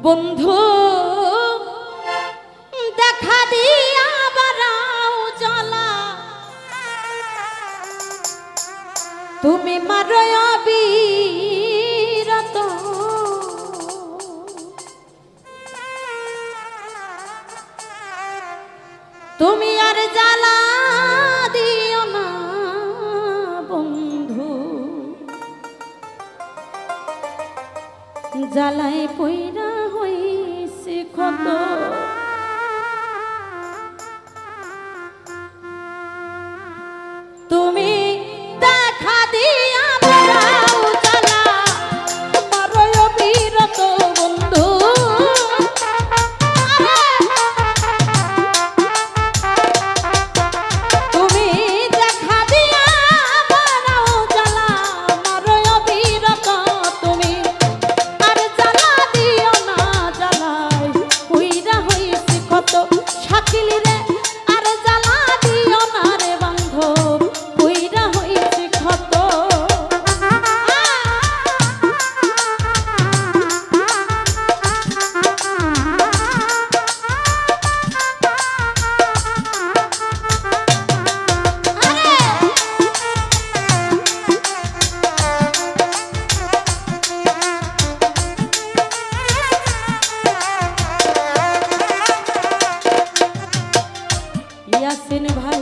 বন্ধু দেখা দিয়া বারাও জ্বালা, তুমি মারো অবিরত, তুমি আর জ্বালা দিও না বন্ধু, জ্বালায় পইরা হইছে ক্ষত। তুমি দেখা দিয়া বারাও জ্বালা, মারো অবিরত বন্ধু, তুমি দেখা দিয়া বারাও জ্বালা, মারো অবিরত, তুমি আর জ্বালা দিও না, জ্বালায় পইরা হইছে ক্ষত। শাকিল রে আর জ্বালা দিও না রে বান্ধব, পইরা হইছে ক্ষত। ইয়াসিন ভাই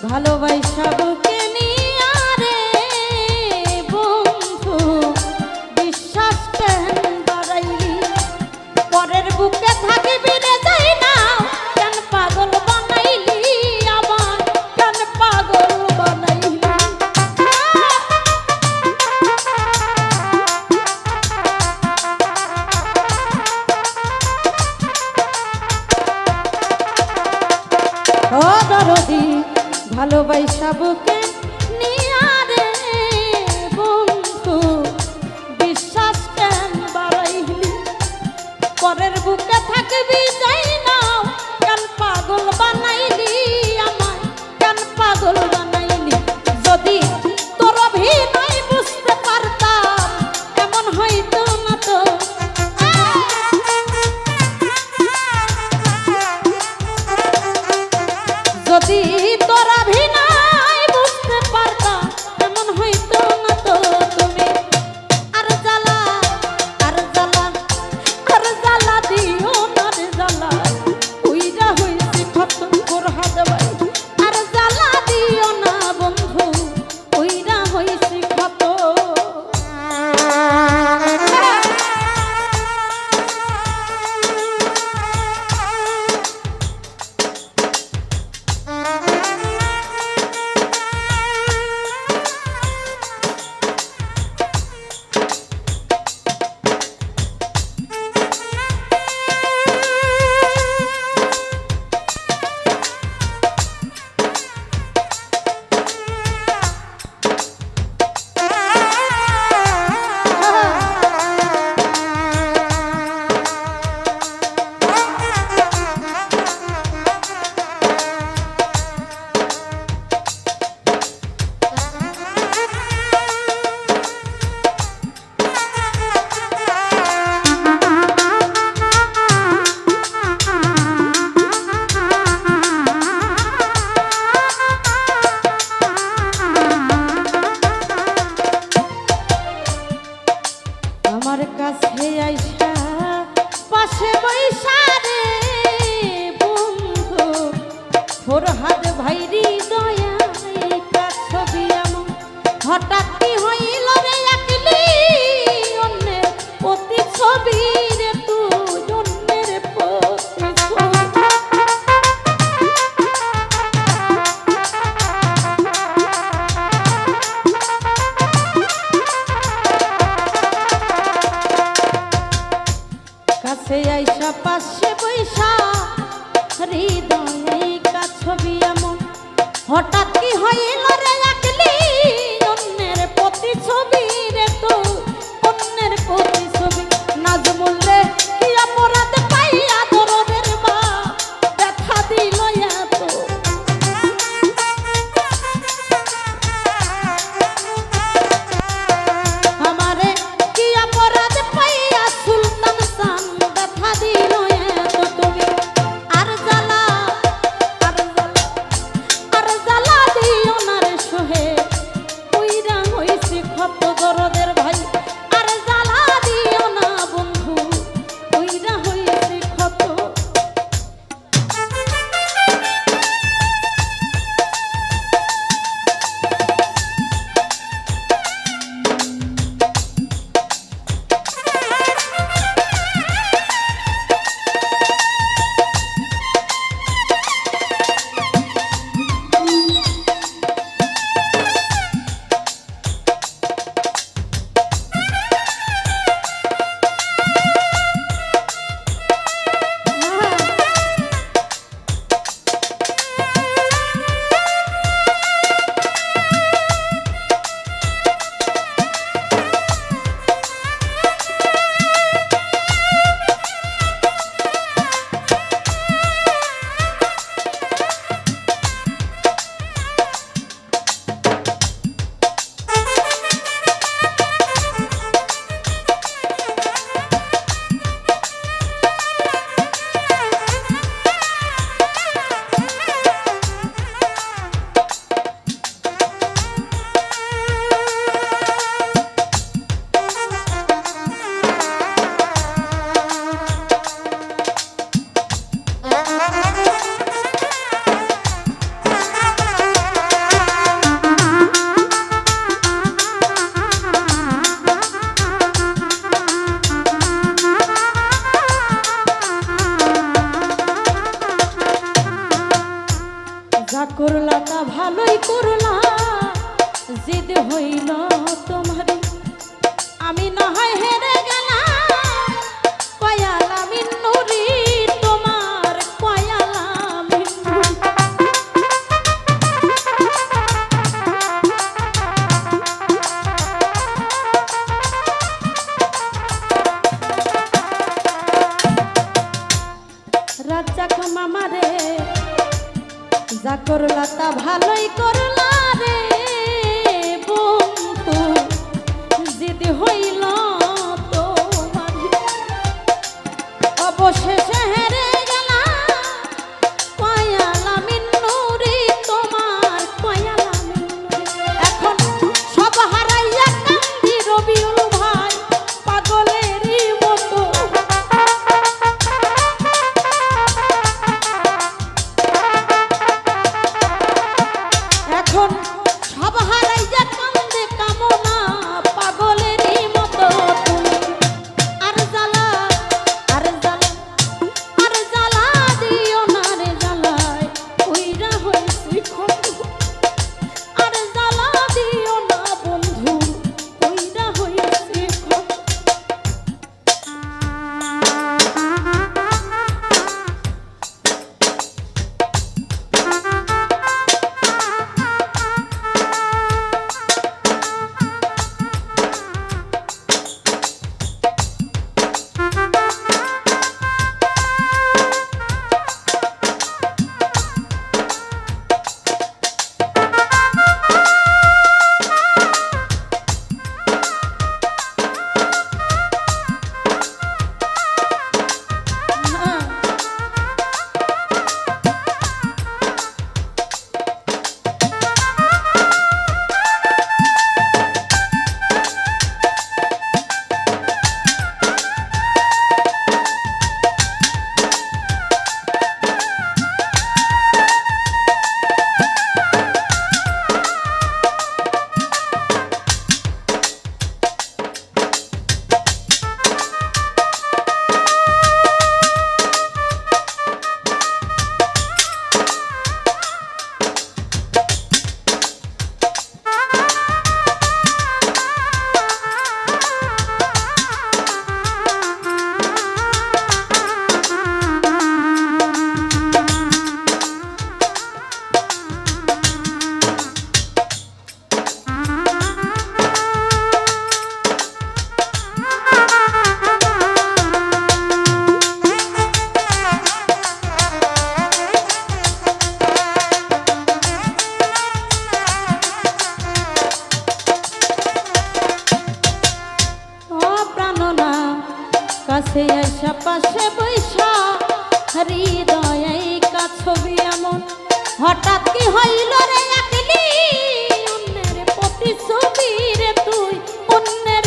ভালোবাসা বুকে নিয়া রে বন্ধু, বিশ্বাস কেন বাড়াইলি, পরের বুকে থাকিবি রে যাই না, কেন পাগল বানাইলি আমার, কেন পাগল বানাইলি। ও দরদি ভালোবাসা বুকে নিয়া রে বন্ধু, বিশ্বাস কেন বাড়াইলি, পরের বুকে থাকবি যাই না, কেন পাগল বানাইলি আমায়, কেন পাগল বানাইলি। যদি তোর অভিনয় বুঝতে পারতাম এমন হইতো না তো, যদি তোর অভিনয় বুঝতে পারতাম এমন হইতো না তো। তুমি আর জ্বালা, আর জ্বালা, আর জ্বালা দিও না রে জ্বালা, উইরা হইছে ক্ষত ফরহাদ ভাই, আর জ্বালা দিও না বন্ধু, উইরা হইছে ক্ষত। আমার কাছে আইসা পাশে বৈশা রে বন্ধু, ফরহাদ ভাইরি দয়া ছবি এমন হঠাৎ কি হইল রে একলি, অন্যের প্রতি ছবি রে তুই, অন্যের প্রতি ছবি। কাছে আইসা পাশে বৈশা হৃদয়ে ছবি এমন হঠাৎ কি হইল রে একলি, অন্যের প্রতি ছবি রে তো, অন্যের প্রতি ছবি। নাজমুল রে কি অপরাধ পাইয়া দরদের মা ব্যথা দিল এত, আমারে কি অপরাধ পাইয়া সুলতান সান যা করলা তা ভালোই করলা রে বন্ধু, জিদ হইল তোমার অবশেষে হেরে গেলা কয়ালা মিন্নুরি তোমার কয়ালা মিন্নুরি। এখন সব হারাইয়া কান্দি রবিউল ভাই পাগলেরই মতো। এখন সব হারাইয়া কান্দে কামনা পাগলেরই মতো তুমি। আর জ্বালা আর জ্বালা আর জ্বালা দিও না রে জ্বালায় কইরা হইছি খতম। আর জ্বালা দিও না বন্ধু কইরা হইছি খতম। কাছে আসা পাশে বৈশা হৃদয়ে ছবি এমন হঠাৎ কি হইল রে একলি অন্যের প্রতিছবি রে তুই অন্যের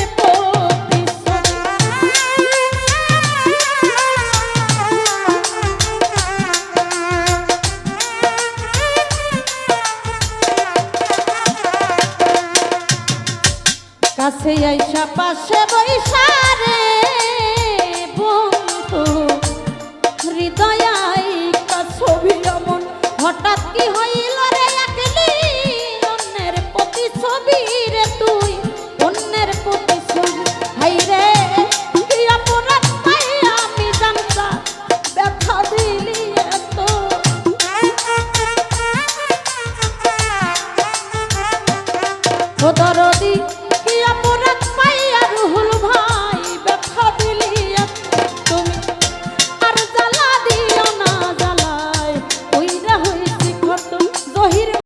কাছে আইসা পাশে বৈশা